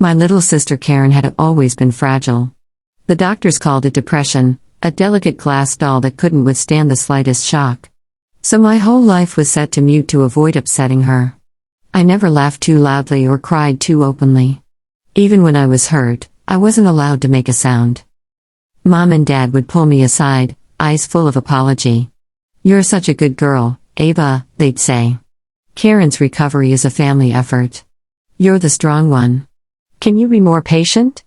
My little sister Karen had always been fragile. The doctors called it depression, a delicate glass doll that couldn't withstand the slightest shock. So my whole life was set to mute to avoid upsetting her. I never laughed too loudly or cried too openly. Even when I was hurt, I wasn't allowed to make a sound. Mom and Dad would pull me aside, eyes full of apology. "You're such a good girl, Ava," they'd say. "Karen's recovery is a family effort. You're the strong one. Can you be more patient?"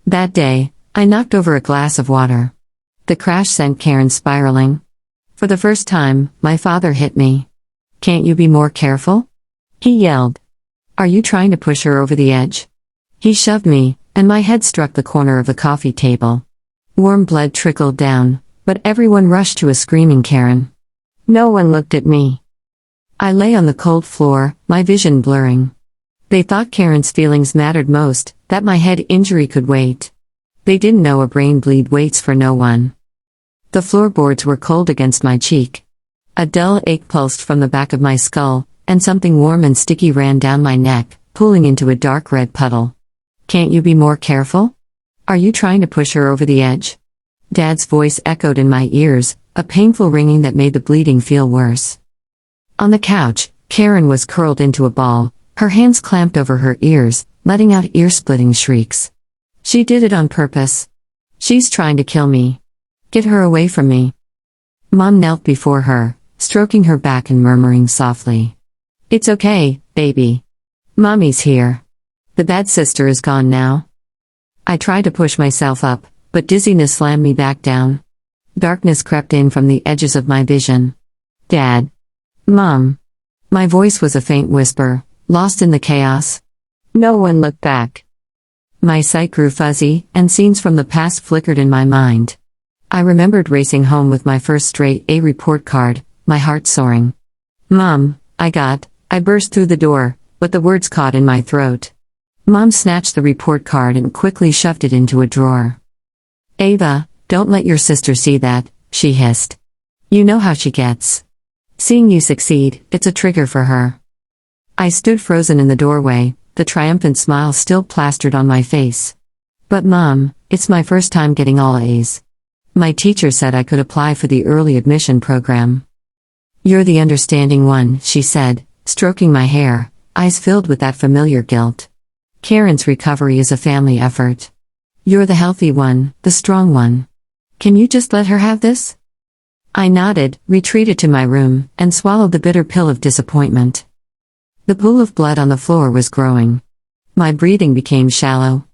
That day, I knocked over a glass of water. The crash sent Karen spiraling. For the first time, my father hit me. "Can't you be more careful?" he yelled. "Are you trying to push her over the edge?" He shoved me, and my head struck the corner of the coffee table. Warm blood trickled down, but everyone rushed to a screaming Karen. No one looked at me. I lay on the cold floor, my vision blurring. They thought Karen's feelings mattered most, that my head injury could wait. They didn't know a brain bleed waits for no one. The floorboards were cold against my cheek. A dull ache pulsed from the back of my skull, and something warm and sticky ran down my neck, pooling into a dark red puddle. "Can't you be more careful? Are you trying to push her over the edge?" Dad's voice echoed in my ears, a painful ringing that made the bleeding feel worse. On the couch, Karen was curled into a ball, her hands clamped over her ears, letting out ear-splitting shrieks. "She did it on purpose. She's trying to kill me. Get her away from me." Mom knelt before her, stroking her back and murmuring softly, "It's okay, baby. Mommy's here. The bad sister is gone now." I tried to push myself up, but dizziness slammed me back down. Darkness crept in from the edges of my vision. "Dad. Mom." My voice was a faint whisper, lost in the chaos. No one looked back. My sight grew fuzzy, and scenes from the past flickered in my mind. I remembered racing home with my first straight A report card, my heart soaring. "Mom, I burst through the door, but the words caught in my throat. Mom snatched the report card and quickly shoved it into a drawer. "Ava, don't let your sister see that," she hissed. "You know how she gets. Seeing you succeed, it's a trigger for her." I stood frozen in the doorway, the triumphant smile still plastered on my face. "But Mom, it's my first time getting all A's. My teacher said I could apply for the early admission program." "You're the understanding one," she said, stroking my hair, eyes filled with that familiar guilt. "Karen's recovery is a family effort. You're the healthy one, the strong one. Can you just let her have this?" I nodded, retreated to my room, and swallowed the bitter pill of disappointment. The pool of blood on the floor was growing. My breathing became shallow.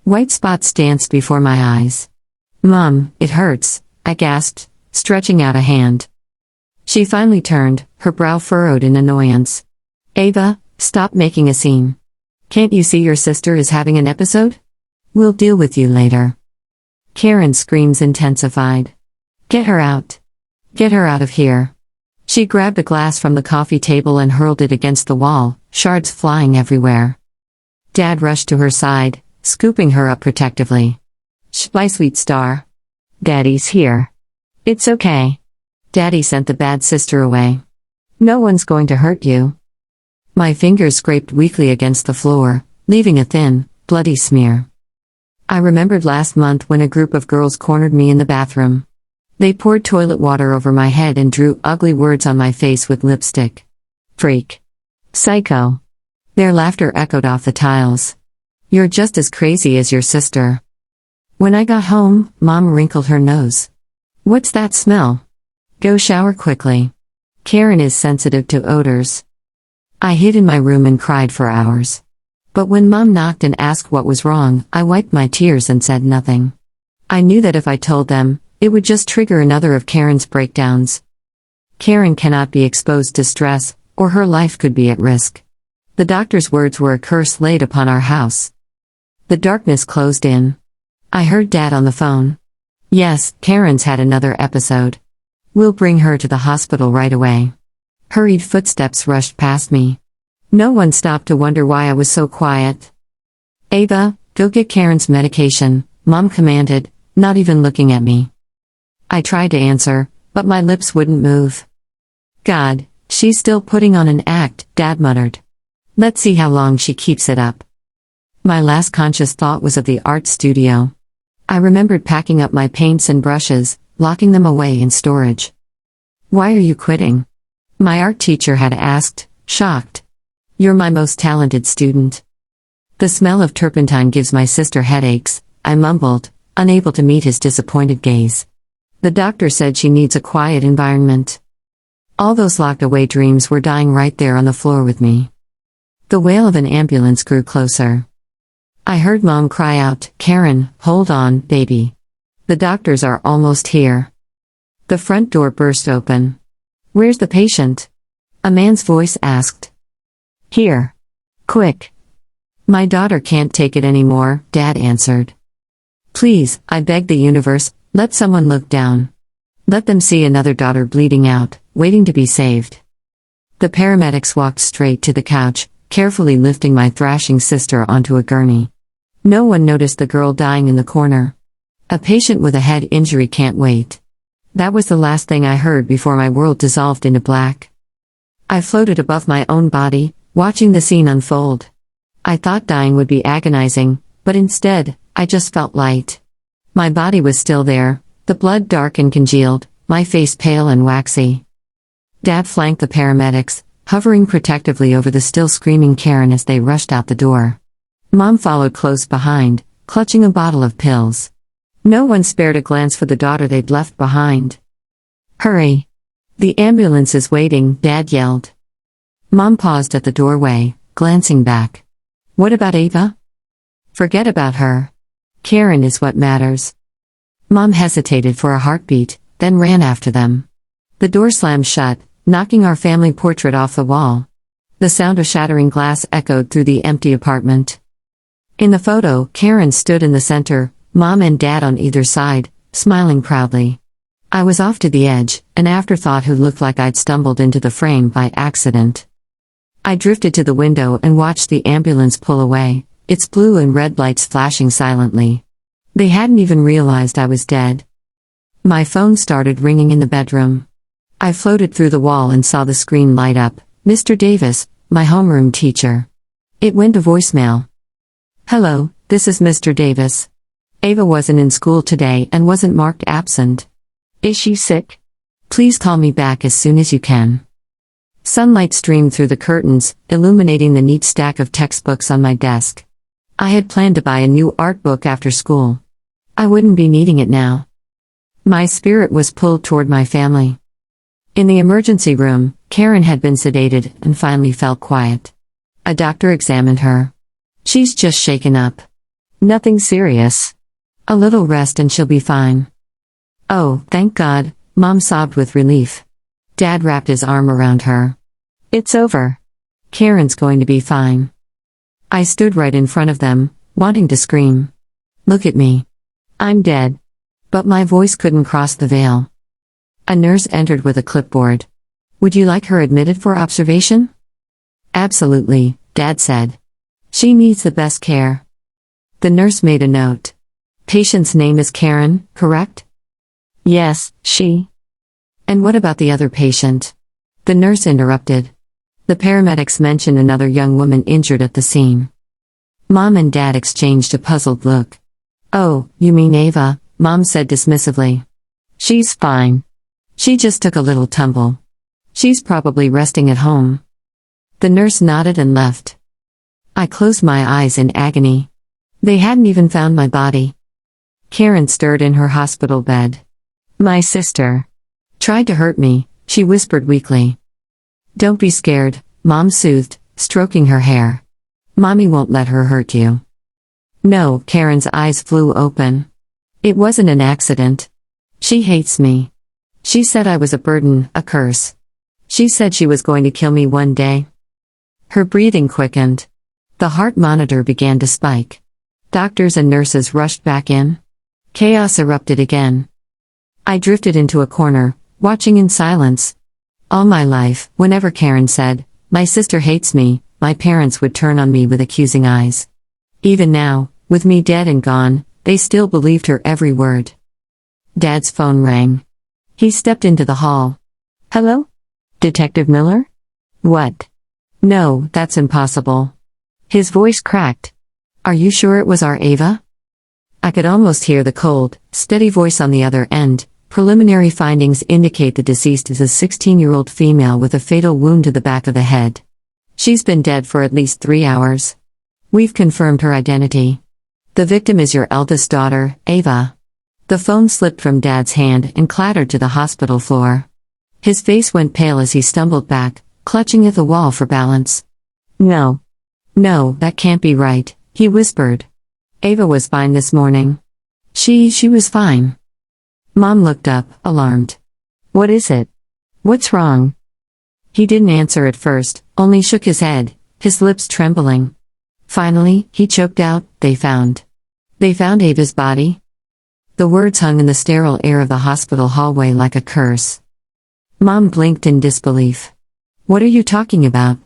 White spots danced before my eyes. "Mom, it hurts," I gasped, stretching out a hand. She finally turned, her brow furrowed in annoyance. "Ava, stop making a scene. Can't you see your sister is having an episode? We'll deal with you later." Karen's screams intensified. "Get her out. Get her out of here." She grabbed a glass from the coffee table and hurled it against the wall, shards flying everywhere. Dad rushed to her side, scooping her up protectively. "Shh, my sweet star. Daddy's here. It's okay. Daddy sent the bad sister away. No one's going to hurt you." My fingers scraped weakly against the floor, leaving a thin, bloody smear. I remembered last month when a group of girls cornered me in the bathroom. They poured toilet water over my head and drew ugly words on my face with lipstick. "Freak. Psycho." Their laughter echoed off the tiles. "You're just as crazy as your sister." When I got home, Mom wrinkled her nose. "What's that smell? Go shower quickly. Karen is sensitive to odors." I hid in my room and cried for hours. But when Mom knocked and asked what was wrong, I wiped my tears and said nothing. I knew that if I told them, it would just trigger another of Karen's breakdowns. Karen cannot be exposed to stress, or her life could be at risk. The doctor's words were a curse laid upon our house. The darkness closed in. I heard Dad on the phone. "Yes, Karen's had another episode. We'll bring her to the hospital right away." Hurried footsteps rushed past me. No one stopped to wonder why I was so quiet. "Ava, go get Karen's medication," Mom commanded, not even looking at me. I tried to answer, but my lips wouldn't move. "God, she's still putting on an act," Dad muttered. "Let's see how long she keeps it up." My last conscious thought was of the art studio. I remembered packing up my paints and brushes, locking them away in storage. "Why are you quitting?" my art teacher had asked, shocked. "You're my most talented student." "The smell of turpentine gives my sister headaches," I mumbled, unable to meet his disappointed gaze. "The doctor said she needs a quiet environment." All those locked-away dreams were dying right there on the floor with me. The wail of an ambulance grew closer. I heard Mom cry out, "Karen, hold on, baby. The doctors are almost here." The front door burst open. "Where's the patient?" a man's voice asked. "Here. Quick." "My daughter can't take it anymore," Dad answered. "Please," I begged the universe, "let someone look down. Let them see another daughter bleeding out, waiting to be saved." The paramedics walked straight to the couch, carefully lifting my thrashing sister onto a gurney. No one noticed the girl dying in the corner. A patient with a head injury can't wait. That was the last thing I heard before my world dissolved into black. I floated above my own body, watching the scene unfold. I thought dying would be agonizing, but instead, I just felt light. My body was still there, the blood dark and congealed, my face pale and waxy. Dad flanked the paramedics, hovering protectively over the still screaming Karen as they rushed out the door. Mom followed close behind, clutching a bottle of pills. No one spared a glance for the daughter they'd left behind. "Hurry! The ambulance is waiting," Dad yelled. Mom paused at the doorway, glancing back. "What about Ava?" "Forget about her. Karen is what matters." Mom hesitated for a heartbeat, then ran after them. The door slammed shut, knocking our family portrait off the wall. The sound of shattering glass echoed through the empty apartment. In the photo, Karen stood in the center, Mom and Dad on either side, smiling proudly. I was off to the edge, an afterthought who looked like I'd stumbled into the frame by accident. I drifted to the window and watched the ambulance pull away, its blue and red lights flashing silently. They hadn't even realized I was dead. My phone started ringing in the bedroom. I floated through the wall and saw the screen light up. "Mr. Davis, my homeroom teacher." It went to voicemail. "Hello, this is Mr. Davis. Ava wasn't in school today and wasn't marked absent. Is she sick? Please call me back as soon as you can." Sunlight streamed through the curtains, illuminating the neat stack of textbooks on my desk. I had planned to buy a new art book after school. I wouldn't be needing it now. My spirit was pulled toward my family. In the emergency room, Karen had been sedated and finally felt quiet. A doctor examined her. "She's just shaken up. Nothing serious. A little rest and she'll be fine." "Oh, thank God," Mom sobbed with relief. Dad wrapped his arm around her. "It's over. Karen's going to be fine." I stood right in front of them, wanting to scream. "Look at me. I'm dead." But my voice couldn't cross the veil. A nurse entered with a clipboard. "Would you like her admitted for observation?" "Absolutely," Dad said. "She needs the best care." The nurse made a note. "Patient's name is Karen, correct?" "Yes, she." "And what about the other patient?" The nurse interrupted. The paramedics mentioned another young woman injured at the scene. Mom and Dad exchanged a puzzled look. "Oh, you mean Ava," Mom said dismissively. "She's fine. She just took a little tumble. She's probably resting at home." The nurse nodded and left. I closed my eyes in agony. They hadn't even found my body. Karen stirred in her hospital bed. "My sister tried to hurt me," she whispered weakly. "Don't be scared," Mom soothed, stroking her hair. "Mommy won't let her hurt you." "No," Karen's eyes flew open. "It wasn't an accident. She hates me. She said I was a burden, a curse. She said she was going to kill me one day." Her breathing quickened. The heart monitor began to spike. Doctors and nurses rushed back in. Chaos erupted again. I drifted into a corner, watching in silence. All my life, whenever Karen said, "My sister hates me," my parents would turn on me with accusing eyes. Even now, with me dead and gone, they still believed her every word. Dad's phone rang. He stepped into the hall. "Hello? Detective Miller?" "What?" "No, that's impossible." His voice cracked. Are you sure it was our Ava? I could almost hear the cold, steady voice on the other end. Preliminary findings indicate the deceased is a 16-year-old female with a fatal wound to the back of the head. She's been dead for at least 3 hours. We've confirmed her identity. The victim is your eldest daughter, Ava. The phone slipped from Dad's hand and clattered to the hospital floor. His face went pale as he stumbled back, clutching at the wall for balance. No, that can't be right, he whispered. Ava was fine this morning. She was fine. Mom looked up, alarmed. What is it? What's wrong? He didn't answer at first, only shook his head, his lips trembling. Finally, he choked out, They found Ava's body? The words hung in the sterile air of the hospital hallway like a curse. Mom blinked in disbelief. What are you talking about?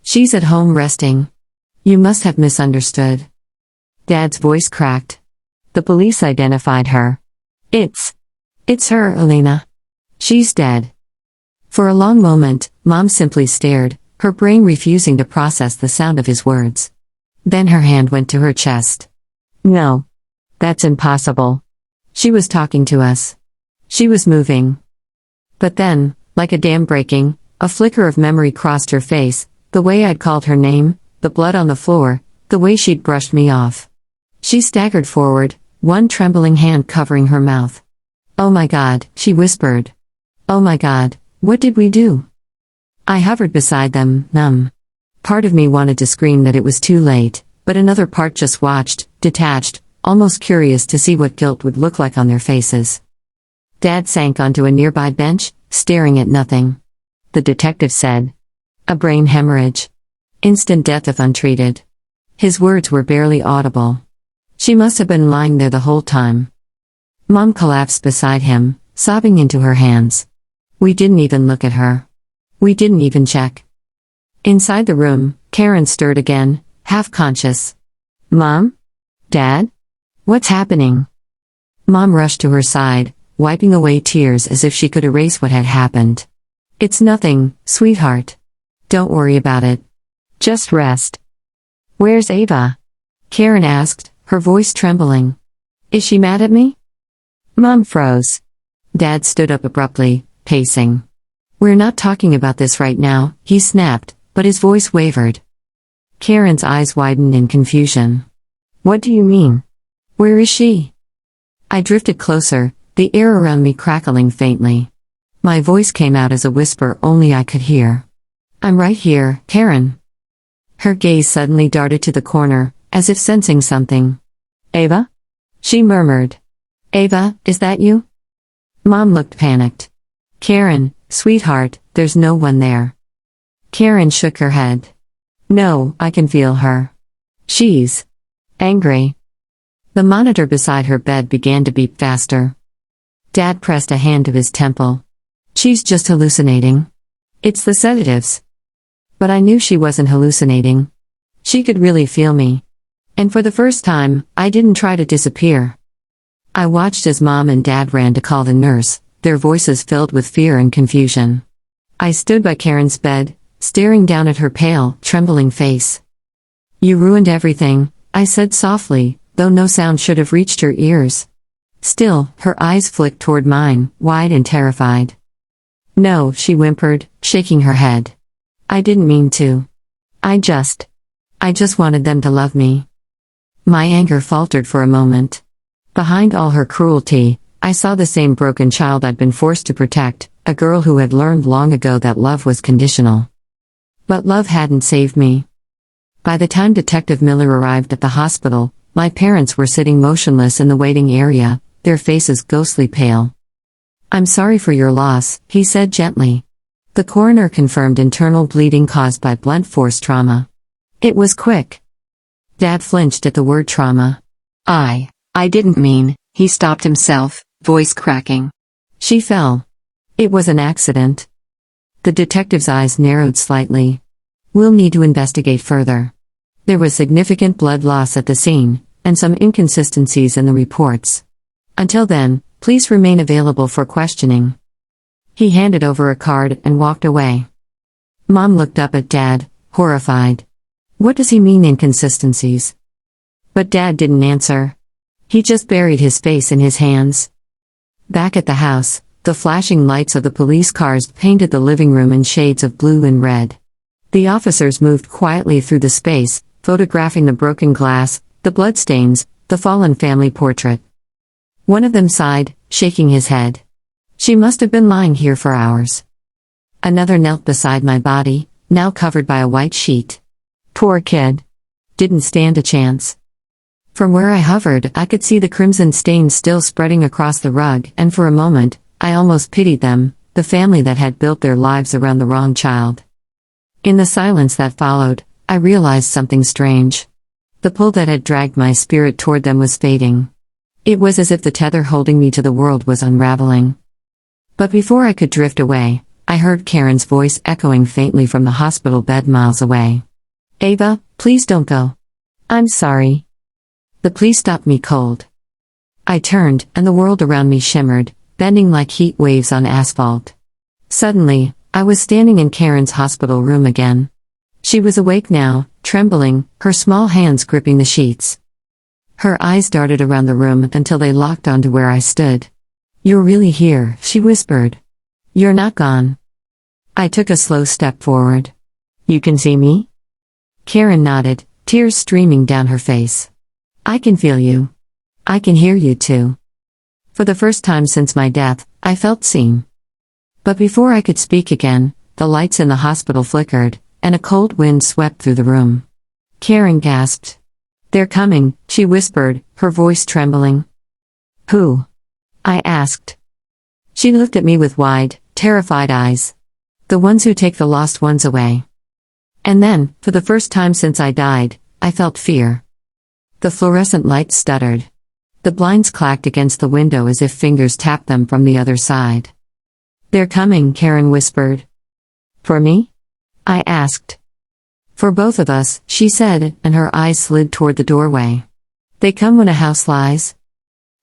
She's at home resting. You must have misunderstood. Dad's voice cracked. The police identified her. It's her, Elena. She's dead. For a long moment, Mom simply stared, her brain refusing to process the sound of his words. Then her hand went to her chest. No. That's impossible. She was talking to us. She was moving. But then, like a dam breaking, a flicker of memory crossed her face, the way I'd called her name, the blood on the floor, the way she'd brushed me off. She staggered forward, one trembling hand covering her mouth. Oh my God, she whispered. Oh my God, what did we do? I hovered beside them, numb. Part of me wanted to scream that it was too late, but another part just watched, detached, almost curious to see what guilt would look like on their faces. Dad sank onto a nearby bench, staring at nothing. The detective said, a brain hemorrhage. Instant death if untreated. His words were barely audible. She must have been lying there the whole time. Mom collapsed beside him, sobbing into her hands. We didn't even look at her. We didn't even check. Inside the room, Karen stirred again, half-conscious. Mom? Dad? What's happening? Mom rushed to her side, wiping away tears as if she could erase what had happened. It's nothing, sweetheart. Don't worry about it. Just rest. Where's Ava? Karen asked, her voice trembling. Is she mad at me? Mom froze. Dad stood up abruptly, pacing. We're not talking about this right now, he snapped, but his voice wavered. Karen's eyes widened in confusion. What do you mean? Where is she? I drifted closer, the air around me crackling faintly. My voice came out as a whisper only I could hear. I'm right here, Karen. Her gaze suddenly darted to the corner, as if sensing something. Ava? She murmured. Ava, is that you? Mom looked panicked. Karen, sweetheart, there's no one there. Karen shook her head. No, I can feel her. She's angry. The monitor beside her bed began to beep faster. Dad pressed a hand to his temple. She's just hallucinating. It's the sedatives. But I knew she wasn't hallucinating. She could really feel me. And for the first time, I didn't try to disappear. I watched as Mom and Dad ran to call the nurse, their voices filled with fear and confusion. I stood by Karen's bed, staring down at her pale, trembling face. You ruined everything, I said softly, though no sound should have reached her ears. Still, her eyes flicked toward mine, wide and terrified. No, she whimpered, shaking her head. I didn't mean to. I just wanted them to love me. My anger faltered for a moment. Behind all her cruelty, I saw the same broken child I'd been forced to protect, a girl who had learned long ago that love was conditional. But love hadn't saved me. By the time Detective Miller arrived at the hospital, my parents were sitting motionless in the waiting area, their faces ghostly pale. I'm sorry for your loss, he said gently. The coroner confirmed internal bleeding caused by blunt force trauma. It was quick. Dad flinched at the word trauma. I didn't mean, he stopped himself, voice cracking. She fell. It was an accident. The detective's eyes narrowed slightly. We'll need to investigate further. There was significant blood loss at the scene, and some inconsistencies in the reports. Until then, please remain available for questioning. He handed over a card and walked away. Mom looked up at Dad, horrified. What does he mean inconsistencies? But Dad didn't answer. He just buried his face in his hands. Back at the house, the flashing lights of the police cars painted the living room in shades of blue and red. The officers moved quietly through the space, photographing the broken glass, the bloodstains, the fallen family portrait. One of them sighed, shaking his head. She must have been lying here for hours. Another knelt beside my body, now covered by a white sheet. Poor kid. Didn't stand a chance. From where I hovered, I could see the crimson stains still spreading across the rug, and for a moment, I almost pitied them, the family that had built their lives around the wrong child. In the silence that followed, I realized something strange. The pull that had dragged my spirit toward them was fading. It was as if the tether holding me to the world was unraveling. But before I could drift away, I heard Karen's voice echoing faintly from the hospital bed miles away. "Ava, please don't go. I'm sorry." The plea stopped me cold. I turned, and the world around me shimmered, bending like heat waves on asphalt. Suddenly, I was standing in Karen's hospital room again. She was awake now, trembling, her small hands gripping the sheets. Her eyes darted around the room until they locked onto where I stood. "You're really here," she whispered. "You're not gone." I took a slow step forward. "You can see me?" Karen nodded, tears streaming down her face. "I can feel you. I can hear you too." For the first time since my death, I felt seen. But before I could speak again, the lights in the hospital flickered, and a cold wind swept through the room. Karen gasped. "They're coming," she whispered, her voice trembling. "Who?" I asked. She looked at me with wide, terrified eyes. "The ones who take the lost ones away." And then, for the first time since I died, I felt fear. The fluorescent lights stuttered. The blinds clacked against the window as if fingers tapped them from the other side. "They're coming," Karen whispered. "For me?" I asked. "For both of us," she said, and her eyes slid toward the doorway. "They come when a house lies."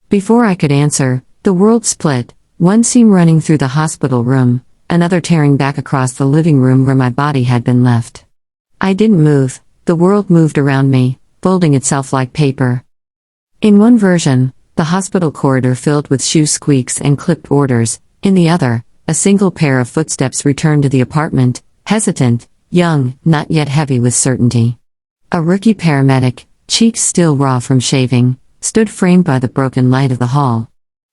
Before I could answer, the world split, one seam running through the hospital room, another tearing back across the living room where my body had been left. I didn't move, the world moved around me, folding itself like paper. In one version, the hospital corridor filled with shoe squeaks and clipped orders; in the other, a single pair of footsteps returned to the apartment, hesitant, young, not yet heavy with certainty. A rookie paramedic, cheeks still raw from shaving, stood framed by the broken light of the hall.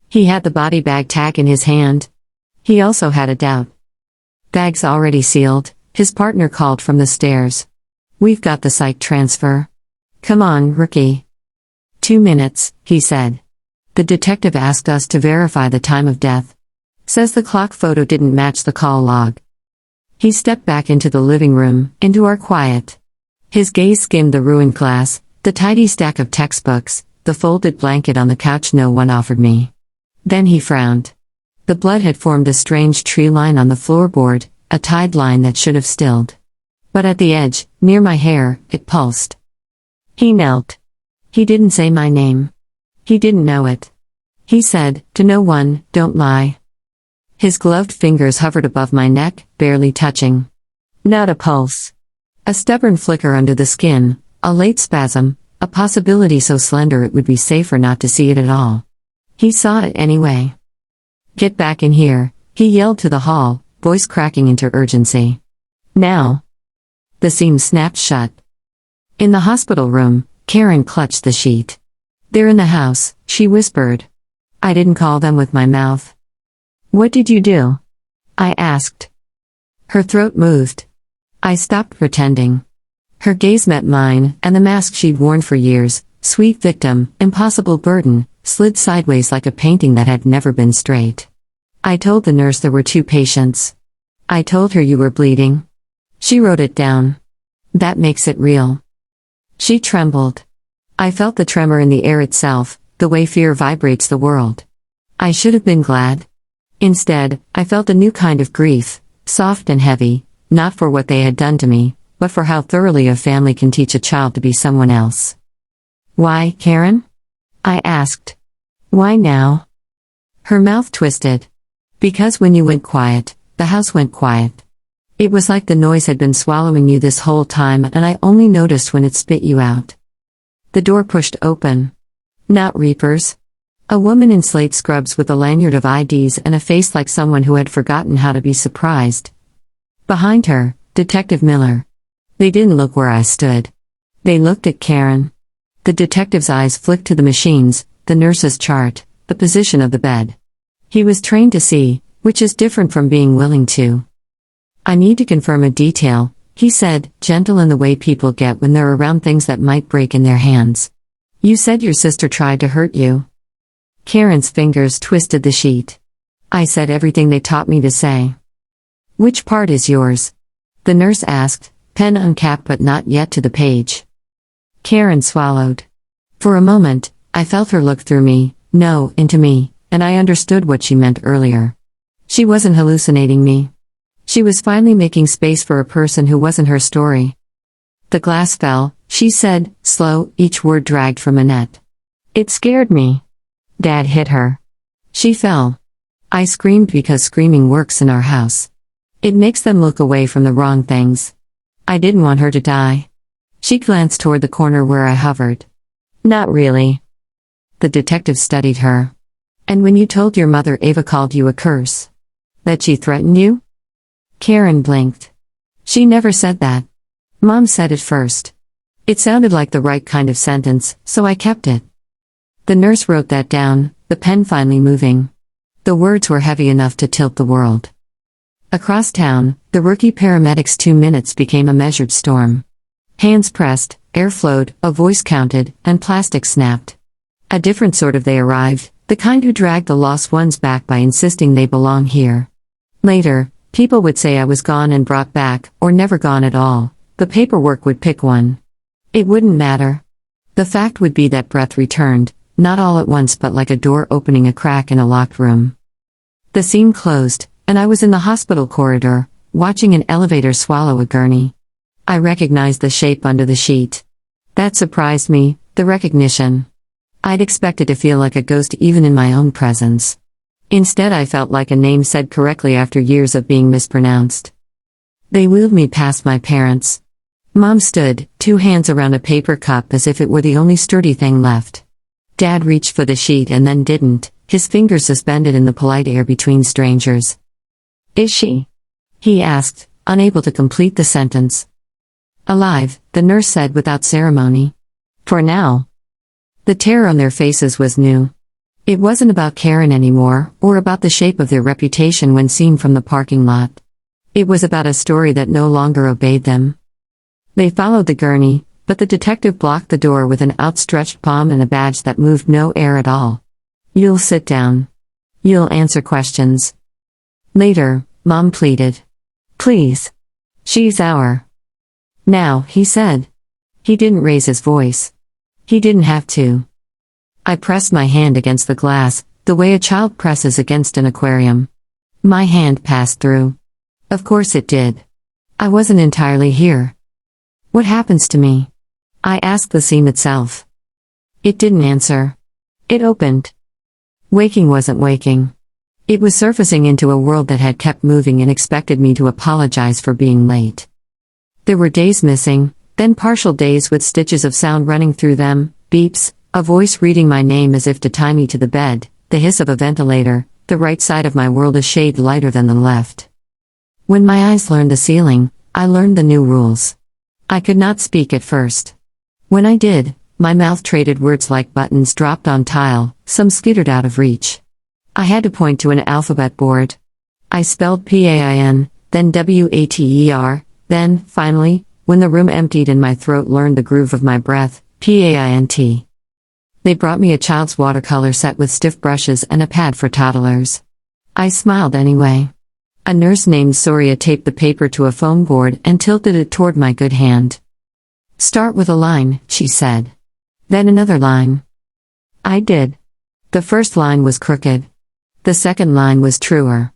He had the body bag tag in his hand. He also had a doubt. "Bag's already sealed," his partner called from the stairs. "We've got the psych transfer. Come on, rookie." 2 minutes, he said. "The detective asked us to verify the time of death. Says the clock photo didn't match the call log." He stepped back into the living room, into our quiet. His gaze skimmed the ruined glass, the tidy stack of textbooks, the folded blanket on the couch no one offered me. Then he frowned. The blood had formed a strange tree line on the floorboard, a tide line that should have stilled. But at the edge, near my hair, it pulsed. He knelt. He didn't say my name. He didn't know it. He said, "To no one, don't lie." His gloved fingers hovered above my neck, barely touching. Not a pulse. A stubborn flicker under the skin, a late spasm, a possibility so slender it would be safer not to see it at all. He saw it anyway. "Get back in here," he yelled to the hall, voice cracking into urgency. "Now." The seam snapped shut. In the hospital room, Karen clutched the sheet. "They're in the house," she whispered. I didn't call them with my mouth. "What did you do?" I asked. Her throat moved. I stopped pretending. Her gaze met mine, and the mask she'd worn for years, sweet victim, impossible burden, slid sideways like a painting that had never been straight. "I told the nurse there were 2 patients. I told her you were bleeding." She wrote it down. "That makes it real." She trembled. I felt the tremor in the air itself, the way fear vibrates the world. I should have been glad. Instead, I felt a new kind of grief, soft and heavy, not for what they had done to me, but for how thoroughly a family can teach a child to be someone else. "Why, Karen?" I asked. "Why now?" Her mouth twisted. "Because when you went quiet, the house went quiet. It was like the noise had been swallowing you this whole time and I only noticed when it spit you out." The door pushed open. Not reapers. A woman in slate scrubs with a lanyard of IDs and a face like someone who had forgotten how to be surprised. Behind her, Detective Miller. They didn't look where I stood. They looked at Karen. The detective's eyes flicked to the machines, the nurse's chart, the position of the bed. He was trained to see, which is different from being willing to. I need to confirm a detail, he said, gentle in the way people get when they're around things that might break in their hands. You said your sister tried to hurt you. Karen's fingers twisted the sheet. I said everything they taught me to say. Which part is yours? The nurse asked, pen uncapped but not yet to the page. Karen swallowed. For a moment, I felt her look through me, no, into me, and I understood what she meant earlier. She wasn't hallucinating me. She was finally making space for a person who wasn't her story. The glass fell, she said, slow, each word dragged from Annette. It scared me. Dad hit her. She fell. I screamed because screaming works in our house. It makes them look away from the wrong things. I didn't want her to die. She glanced toward the corner where I hovered. Not really. The detective studied her. And when you told your mother Ava called you a curse? That she threatened you? Karen blinked. She never said that. Mom said it first. It sounded like the right kind of sentence, so I kept it. The nurse wrote that down, the pen finally moving. The words were heavy enough to tilt the world. Across town, the rookie paramedics' 2 minutes became a measured storm. Hands pressed, air flowed, a voice counted, and plastic snapped. A different sort of they arrived, the kind who dragged the lost ones back by insisting they belong here. Later, people would say I was gone and brought back, or never gone at all. The paperwork would pick one. It wouldn't matter. The fact would be that breath returned, not all at once but like a door opening a crack in a locked room. The scene closed, and I was in the hospital corridor, watching an elevator swallow a gurney. I recognized the shape under the sheet. That surprised me, the recognition. I'd expected to feel like a ghost even in my own presence. Instead I felt like a name said correctly after years of being mispronounced. They wheeled me past my parents. Mom stood, 2 hands around a paper cup as if it were the only sturdy thing left. Dad reached for the sheet and then didn't, his fingers suspended in the polite air between strangers. Is she? He asked, unable to complete the sentence. Alive, the nurse said without ceremony. For now. The terror on their faces was new. It wasn't about Karen anymore, or about the shape of their reputation when seen from the parking lot. It was about a story that no longer obeyed them. They followed the gurney, but the detective blocked the door with an outstretched palm and a badge that moved no air at all. You'll sit down. You'll answer questions. Later, Mom pleaded. Please. She's our. Now, he said. He didn't raise his voice. He didn't have to. I pressed my hand against the glass, the way a child presses against an aquarium. My hand passed through. Of course it did. I wasn't entirely here. What happens to me? I asked the seam itself. It didn't answer. It opened. Waking wasn't waking. It was surfacing into a world that had kept moving and expected me to apologize for being late. There were days missing, then partial days with stitches of sound running through them, beeps, a voice reading my name as if to tie me to the bed, the hiss of a ventilator, the right side of my world a shade lighter than the left. When my eyes learned the ceiling, I learned the new rules. I could not speak at first. When I did, my mouth traded words like buttons dropped on tile, some skittered out of reach. I had to point to an alphabet board. I spelled PAIN, then WATER, then, finally, when the room emptied and my throat learned the groove of my breath, PAINT. They brought me a child's watercolor set with stiff brushes and a pad for toddlers. I smiled anyway. A nurse named Soria taped the paper to a foam board and tilted it toward my good hand. Start with a line, she said. Then another line. I did. The first line was crooked. The second line was truer.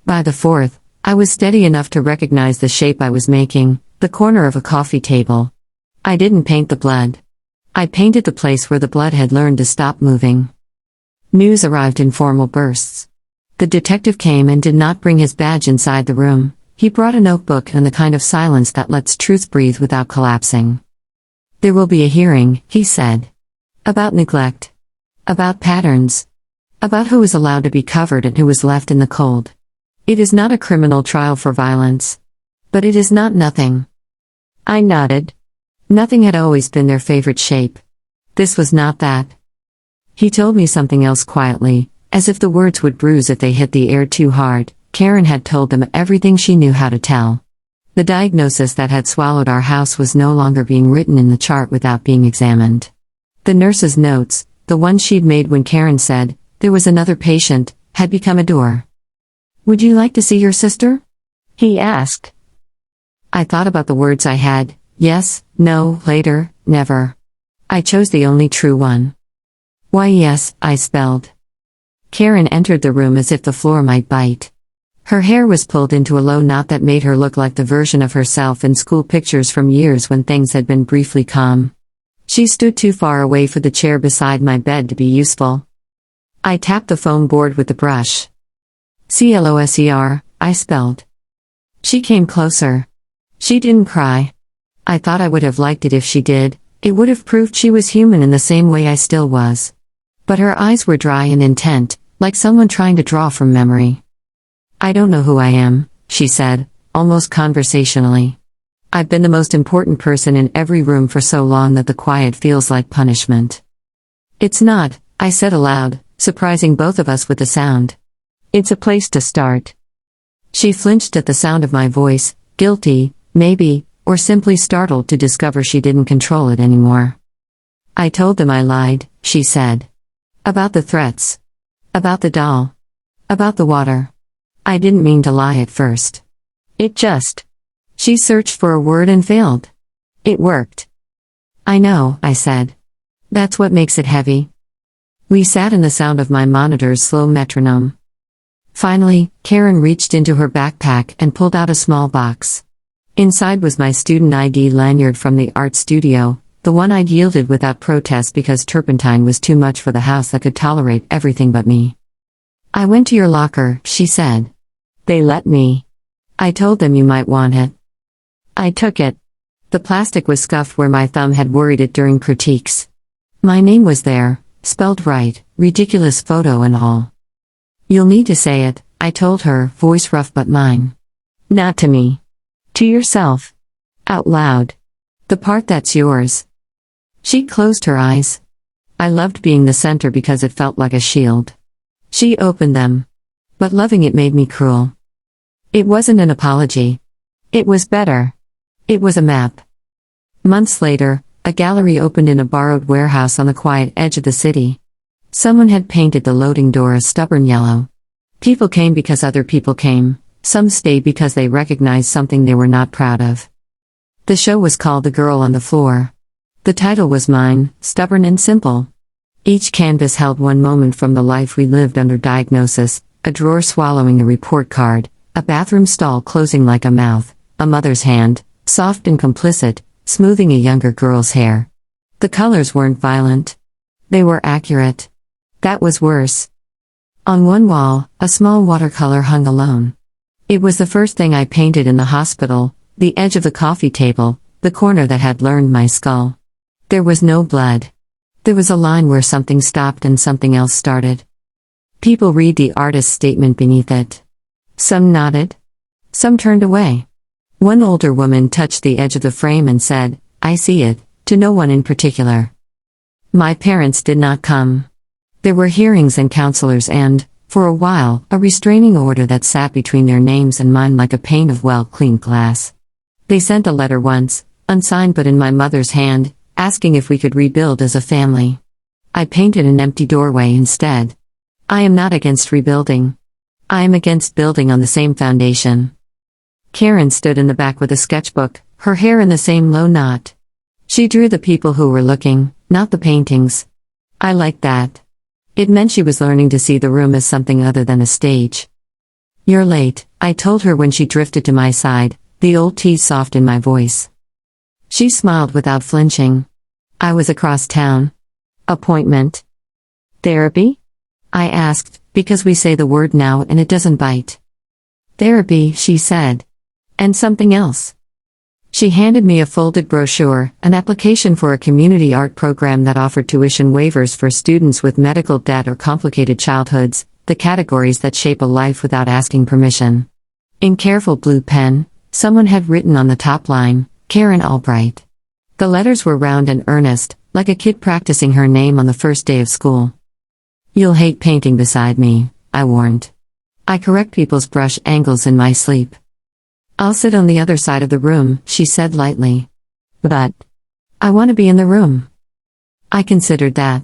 By the fourth, I was steady enough to recognize the shape I was making, the corner of a coffee table. I didn't paint the blood. I painted the place where the blood had learned to stop moving. News arrived in formal bursts. The detective came and did not bring his badge inside the room. He brought a notebook and the kind of silence that lets truth breathe without collapsing. There will be a hearing, he said. About neglect. About patterns. About who is allowed to be covered and who is left in the cold. It is not a criminal trial for violence. But it is not nothing. I nodded. Nothing had always been their favorite shape. This was not that. He told me something else quietly, as if the words would bruise if they hit the air too hard. Karen had told them everything she knew how to tell. The diagnosis that had swallowed our house was no longer being written in the chart without being examined. The nurse's notes, the one she'd made when Karen said, there was another patient, had become a door. Would you like to see your sister? He asked. I thought about the words I had, yes, no, later, never. I chose the only true one. Why yes, I spelled. Karen entered the room as if the floor might bite. Her hair was pulled into a low knot that made her look like the version of herself in school pictures from years when things had been briefly calm. She stood too far away for the chair beside my bed to be useful. I tapped the foam board with the brush. CLOSER, I spelled. She came closer. She didn't cry. I thought I would have liked it if she did. It would have proved she was human in the same way I still was. But her eyes were dry and intent, like someone trying to draw from memory. I don't know who I am, she said, almost conversationally. I've been the most important person in every room for so long that the quiet feels like punishment. It's not, I said aloud, surprising both of us with the sound. It's a place to start. She flinched at the sound of my voice, guilty, maybe, or simply startled to discover she didn't control it anymore. I told them I lied, she said. About the threats. About the doll. About the water. I didn't mean to lie at first. It just. She searched for a word and failed. It worked. I know, I said. That's what makes it heavy. We sat in the sound of my monitor's slow metronome. Finally, Karen reached into her backpack and pulled out a small box. Inside was my student ID lanyard from the art studio, the one I'd yielded without protest because turpentine was too much for the house that could tolerate everything but me. I went to your locker, she said. They let me. I told them you might want it. I took it. The plastic was scuffed where my thumb had worried it during critiques. My name was there, spelled right, ridiculous photo and all. You'll need to say it, I told her, voice rough but mine. Not to me. To yourself. Out loud. The part that's yours. She closed her eyes. I loved being the center because it felt like a shield. She opened them. But loving it made me cruel. It wasn't an apology. It was better. It was a map. Months later, a gallery opened in a borrowed warehouse on the quiet edge of the city. Someone had painted the loading door a stubborn yellow. People came because other people came. Some stayed because they recognized something they were not proud of. The show was called The Girl on the Floor. The title was mine, stubborn and simple. Each canvas held one moment from the life we lived under diagnosis, a drawer swallowing a report card, a bathroom stall closing like a mouth, a mother's hand, soft and complicit, smoothing a younger girl's hair. The colors weren't violent. They were accurate. That was worse. On one wall, a small watercolor hung alone. It was the first thing I painted in the hospital, the edge of the coffee table, the corner that had learned my skull. There was no blood. There was a line where something stopped and something else started. People read the artist's statement beneath it. Some nodded. Some turned away. One older woman touched the edge of the frame and said, I see it, to no one in particular. My parents did not come. There were hearings and counselors and, for a while, a restraining order that sat between their names and mine like a pane of well-cleaned glass. They sent a letter once, unsigned but in my mother's hand, asking if we could rebuild as a family. I painted an empty doorway instead. I am not against rebuilding. I am against building on the same foundation. Karen stood in the back with a sketchbook, her hair in the same low knot. She drew the people who were looking, not the paintings. I liked that. It meant she was learning to see the room as something other than a stage. You're late, I told her when she drifted to my side, the old tease soft in my voice. She smiled without flinching. I was across town. Appointment. Therapy? I asked, because we say the word now and it doesn't bite. Therapy, she said. And something else. She handed me a folded brochure, an application for a community art program that offered tuition waivers for students with medical debt or complicated childhoods, the categories that shape a life without asking permission. In careful blue pen, someone had written on the top line, Karen Albright. The letters were round and earnest, like a kid practicing her name on the first day of school. "You'll hate painting beside me," I warned. "I correct people's brush angles in my sleep." "I'll sit on the other side of the room," she said lightly. "But I want to be in the room." I considered that.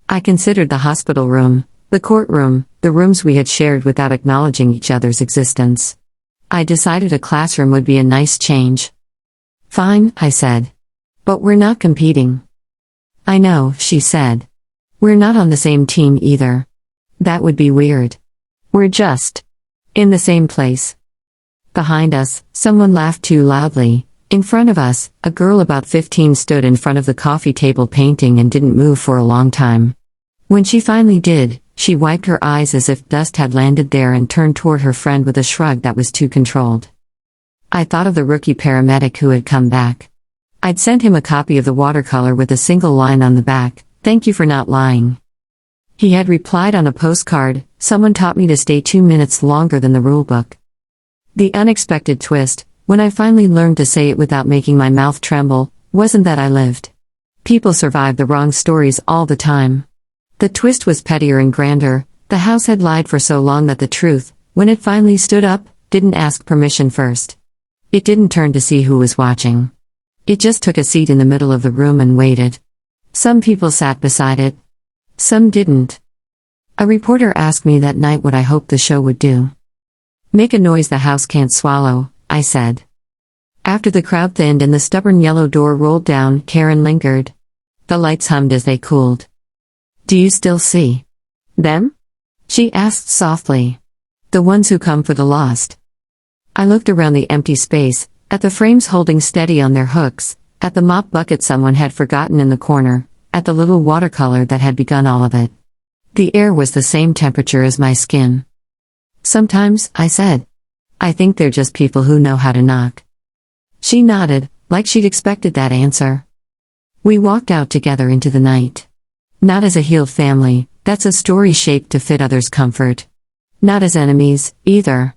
I considered the hospital room, the courtroom, the rooms we had shared without acknowledging each other's existence. I decided a classroom would be a nice change. "Fine," I said. "But we're not competing." "I know," she said. "We're not on the same team either. That would be weird. We're just in the same place." Behind us, someone laughed too loudly. In front of us, a girl about 15 stood in front of the coffee table painting and didn't move for a long time. When she finally did, she wiped her eyes as if dust had landed there and turned toward her friend with a shrug that was too controlled. I thought of the rookie paramedic who had come back. I'd sent him a copy of the watercolor with a single line on the back, "Thank you for not lying." He had replied on a postcard, "Someone taught me to stay 2 minutes longer than the rulebook." The unexpected twist, when I finally learned to say it without making my mouth tremble, wasn't that I lived. People survive the wrong stories all the time. The twist was pettier and grander. The house had lied for so long that the truth, when it finally stood up, didn't ask permission first. It didn't turn to see who was watching. It just took a seat in the middle of the room and waited. Some people sat beside it. Some didn't. A reporter asked me that night what I hoped the show would do. "Make a noise the house can't swallow," I said. After the crowd thinned and the stubborn yellow door rolled down, Karen lingered. The lights hummed as they cooled. "Do you still see them?" she asked softly. "The ones who come for the lost." I looked around the empty space, at the frames holding steady on their hooks, at the mop bucket someone had forgotten in the corner, at the little watercolor that had begun all of it. The air was the same temperature as my skin. "Sometimes," I said. "I think they're just people who know how to knock." She nodded, like she'd expected that answer. We walked out together into the night. Not as a healed family, that's a story shaped to fit others' comfort. Not as enemies, either.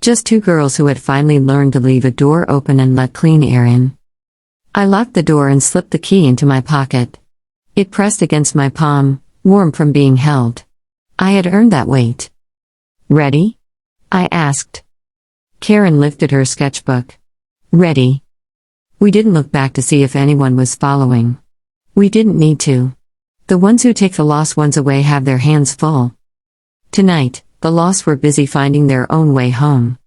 Just two girls who had finally learned to leave a door open and let clean air in. I locked the door and slipped the key into my pocket. It pressed against my palm, warm from being held. I had earned that weight. "Ready?" I asked. Karen lifted her sketchbook. "Ready." We didn't look back to see if anyone was following. We didn't need to. The ones who take the lost ones away have their hands full. Tonight, the lost were busy finding their own way home.